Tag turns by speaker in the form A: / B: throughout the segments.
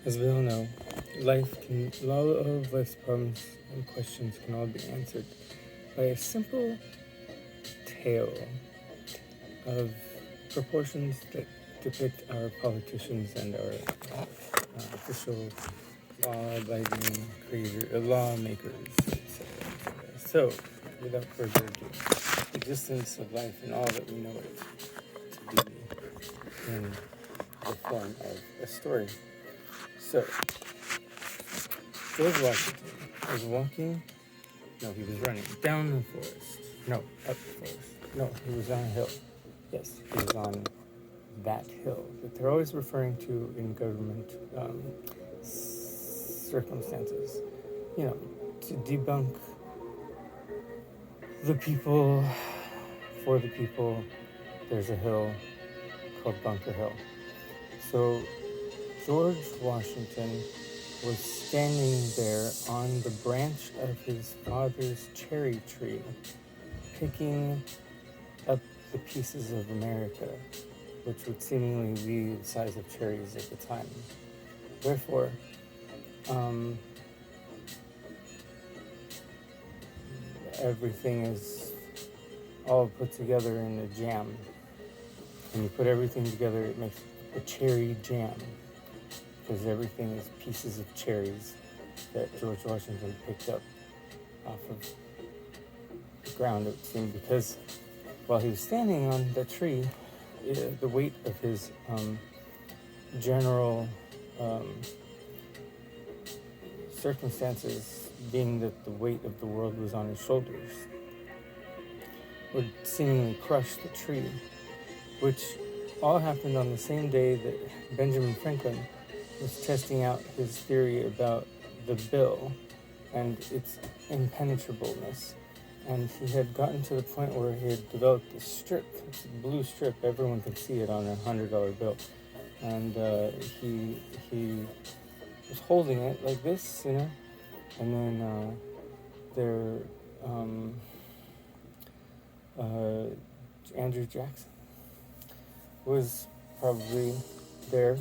A: As we all know, all of life's problems and questions can all be answered by a simple tale of proportions that depict our politicians and our official law-abiding lawmakers, etc. So, without further ado, the existence of life and all that we know it to be in the form of a story. So, George Washington was he was running down the forest. No, up the forest. No, he was on a hill. Yes, he was on that hill that they're always referring to in government circumstances. To debunk the people, for the people, there's a hill called Bunker Hill. So George Washington was standing there on the branch of his father's cherry tree, picking up the pieces of America, which would seemingly be the size of cherries at the time. Therefore, everything is all put together in a jam. When you put everything together, it makes a cherry jam, because everything is pieces of cherries that George Washington picked up off of the ground, it would seem, because while he was standing on the tree, the weight of his general circumstances, being that the weight of the world was on his shoulders, would seemingly crush the tree, which all happened on the same day that Benjamin Franklin was testing out his theory about the bill and its impenetrableness. And he had gotten to the point where he had developed this strip, it's a blue strip, everyone can see it on a $100 bill. And he was holding it like this, and then Andrew Jackson was probably there,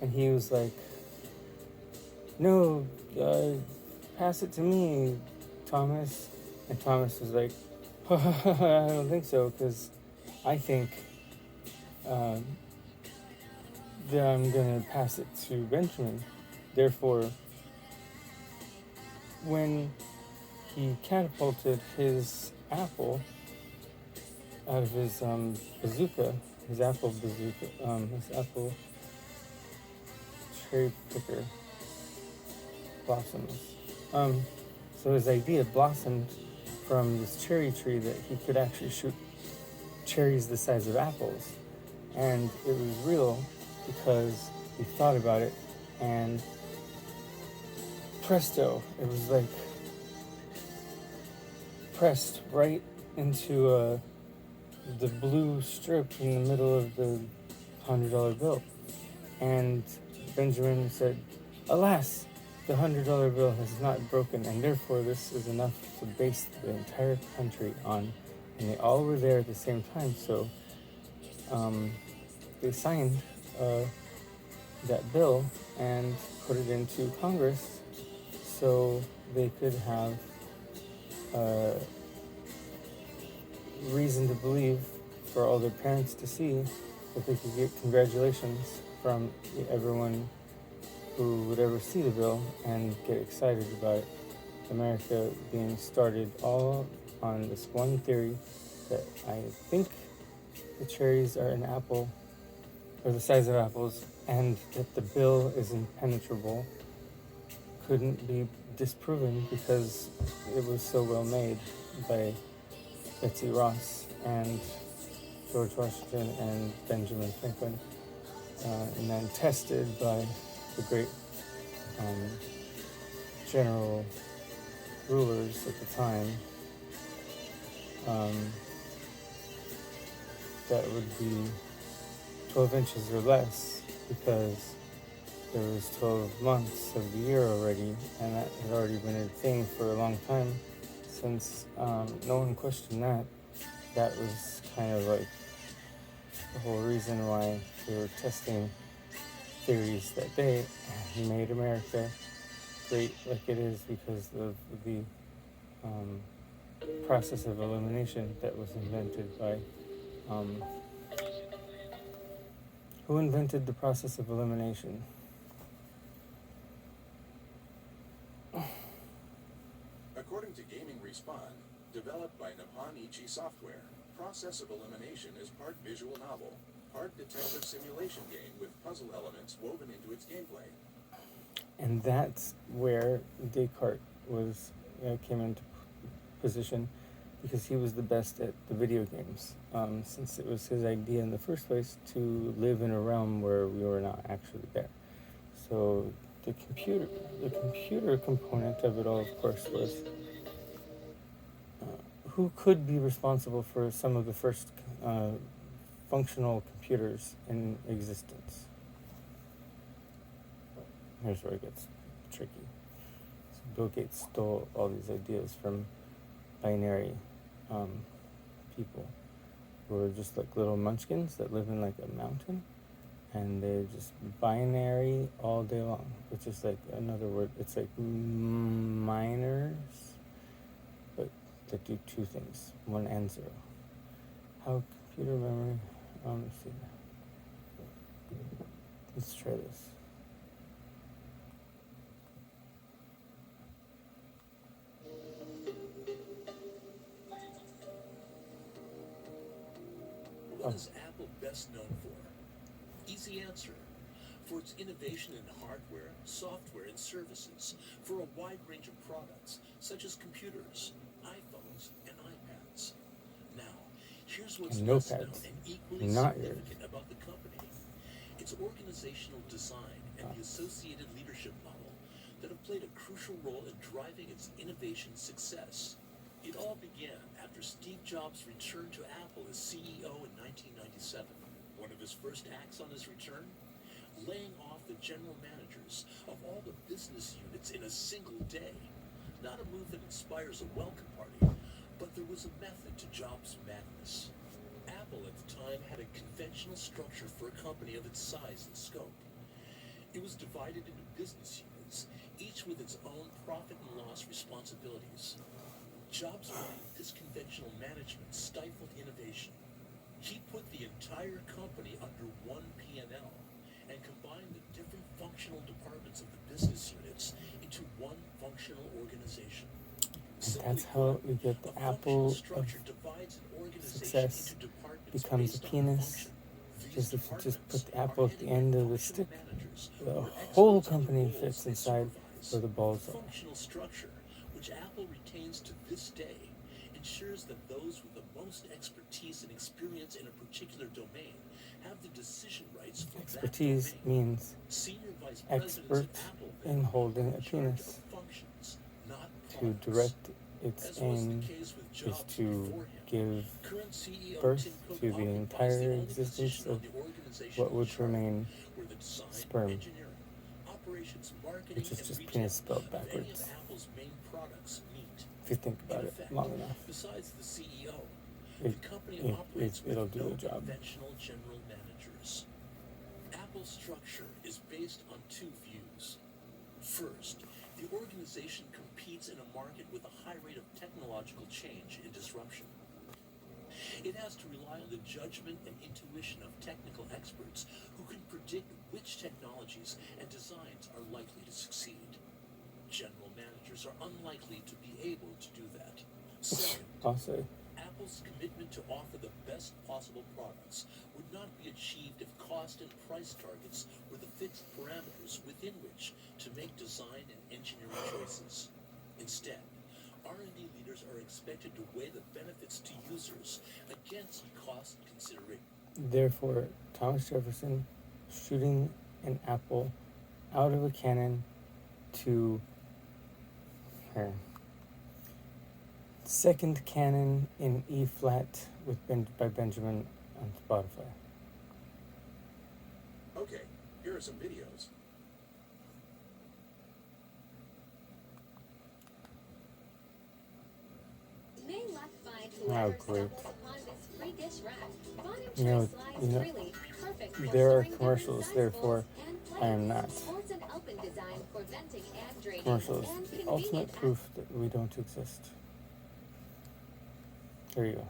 A: and he was like, "No, pass it to me, Thomas." And Thomas was like, "I don't think so, because I think that I'm gonna pass it to Benjamin." Therefore, when he catapulted his apple out of his bazooka, his apple cherry picker blossoms. So his idea blossomed from this cherry tree that he could actually shoot cherries the size of apples. And it was real because he thought about it, and presto, it was like pressed right into the blue strip in the middle of the $100 bill. And Benjamin said, "Alas, the $100 bill has not broken, and therefore this is enough to base the entire country on." And they all were there at the same time, so they signed that bill and put it into Congress so they could have reason to believe, for all their parents to see, that they could get congratulations from everyone who would ever see the bill and get excited about America being started, all on this one theory that I think the cherries are an apple, or the size of apples, and that the bill is impenetrable, couldn't be disproven because it was so well made by Betsy Ross and George Washington and Benjamin Franklin, and then tested by the great general rulers at the time, that would be 12 inches or less, because there was 12 months of the year already, and that had already been a thing for a long time, since no one questioned that. That was kind of like the whole reason why they were testing theories that they made America great like it is because of the process of elimination that was invented by who invented the process of elimination?
B: According to Gaming Respawn, developed by Nippon Ichi Software, Process of Elimination is part visual novel, part detective simulation game with puzzle elements woven into its gameplay.
A: And that's where Descartes was came into position, because he was the best at the video games, since it was his idea in the first place to live in a realm where we were not actually there. So the computer component of it all, of course, was who could be responsible for some of the first functional computers in existence. Here's where it gets tricky. So Bill Gates stole all these ideas from binary people who are just like little munchkins that live in like a mountain, and they're just binary all day long, which is like another word. It's like miners, but that do two things, 1 and 0. How computer memory? Let's see. Let's try this.
B: What is Apple best known for? Easy answer. For its innovation in hardware, software, and services for a wide range of products, such as computers, iPhones, and iPads. Now, here's what's
A: And
B: less
A: notepads.
B: known and equally
A: Not
B: significant about the company. Its organizational design and the associated leadership model that have played a crucial role in driving its innovation success. It all began after Steve Jobs returned to Apple as CEO in 1997. One of his first acts on his return? Laying off the general managers of all the business units in a single day. Not a move that inspires a welcome party, but there was a method to Jobs' madness. Apple at the time had a conventional structure for a company of its size and scope. It was divided into business units, each with its own profit and loss responsibilities. Jobs believed this conventional management stifled innovation. He put the entire company under one P&L and combined the different functional departments of the business units into one functional organization.
A: And that's how you get the apple of success becomes a penis. Because if you just put the apple at the end of the stick, the whole company fits inside where the balls are.
B: Functional structure, which Apple retains to this day, ensures that those with the most expertise and experience in a particular domain have the decision rights for
A: Expertise
B: that domain.
A: means
B: Senior vice
A: expert
B: presidents at Apple
A: in holding
B: are
A: a
B: in charge
A: penis.
B: of functions, not
A: To
B: products.
A: direct its
B: As was
A: aim
B: the case with
A: is
B: Jobs
A: to
B: before him.
A: give
B: Current CEO
A: birth
B: Tim Cook
A: to the
B: occupies
A: entire
B: the only
A: existence
B: position on
A: of
B: the organizational
A: what would
B: chart
A: remain
B: where the design,
A: sperm,
B: engineering, operations, marketing,
A: which is
B: and
A: just
B: retail
A: penis spelled
B: of any of
A: backwards,
B: Apple's main products meet.
A: if you think about
B: In
A: it
B: effect,
A: long enough.
B: besides the CEO,
A: It,
B: the company
A: it,
B: operates
A: it'll
B: with
A: do
B: no
A: the job.
B: conventional general managers. Apple's structure is based on two views. First, the organization competes in a market with a high rate of technological change and disruption. It has to rely on the judgment and intuition of technical experts who can predict which technologies and designs are likely to succeed. General managers are unlikely to be able to do that. Second,
A: I'll say.
B: Apple's commitment to offer the best possible products would not be achieved if cost and price targets were the fixed parameters within which to make design and engineering choices. Instead, R&D leaders are expected to weigh the benefits to users against cost considerations.
A: Therefore, Thomas Jefferson shooting an apple out of a cannon to her. Second Canon in E flat with by Benjamin on Spotify.
B: Okay, here are some videos.
A: Oh, great.
C: You know,
A: there are commercials there for I am not.
C: Sports and open design for venting and draining
A: Commercials,
C: and
A: the ultimate
C: convenient
A: proof that we don't exist. There you go.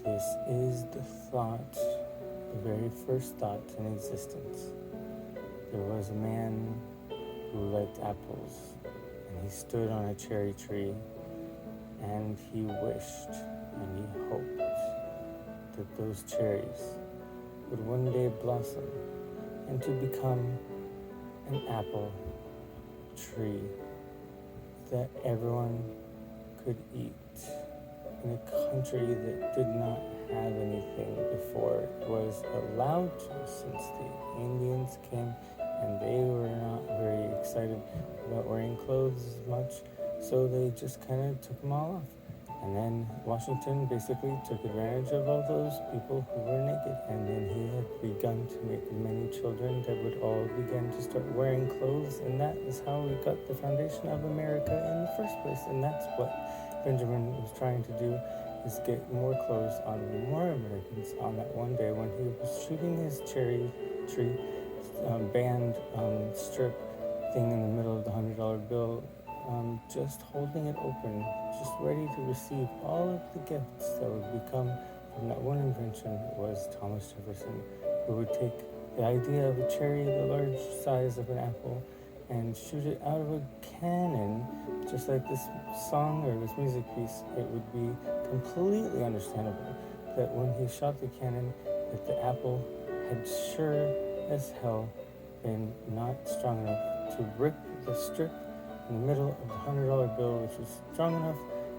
A: This is the thought, the very first thought in existence. There was a man who liked apples, and he stood on a cherry tree, and he wished and he hoped that those cherries would one day blossom and to become an apple tree that everyone could eat in a country that did not have anything before it was allowed to, since the Indians came and they were not very excited about wearing clothes as much, so they just kind of took them all off. And then Washington basically took advantage of all those people who were naked, and then he had begun to make many children that would all begin to start wearing clothes, and that is how we got the foundation of America in the first place. And that's what Benjamin was trying to do, is get more clothes on more Americans on that one day when he was shooting his cherry tree band strip thing in the middle of the $100 bill, just holding it open, just ready to receive all of the gifts that would become from that one invention. Was Thomas Jefferson, who would take the idea of a cherry the large size of an apple and shoot it out of a cannon, just like this song or this music piece. It would be completely understandable that when he shot the cannon, that the apple had sure as hell been not strong enough to rip the strip in the middle of the $100 bill, which was strong enough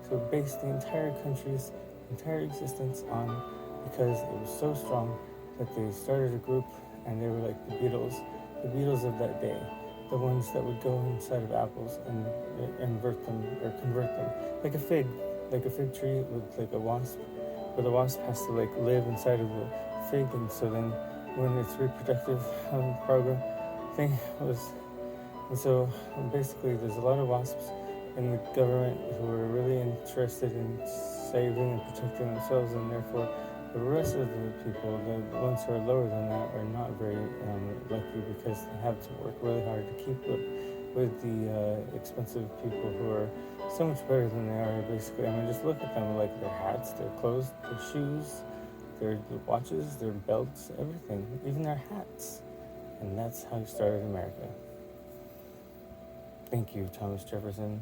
A: to base the entire country's entire existence on, because it was so strong that they started a group, and they were like the Beatles of that day, the ones that would go inside of apples and invert them or convert them, like a fig tree with like a wasp, where the wasp has to like live inside of the fig, and so then when its reproductive program thing was, and so basically there's a lot of wasps in the government who are really interested in saving and protecting themselves, and therefore the rest of the people, the ones who are lower than that, are not very lucky, because they have to work really hard to keep up with the expensive people who are so much better than they are, basically. I mean, just look at them, like their hats, their clothes, their shoes, their watches, their belts, everything, even their hats. And that's how he started America. Thank you, Thomas Jefferson.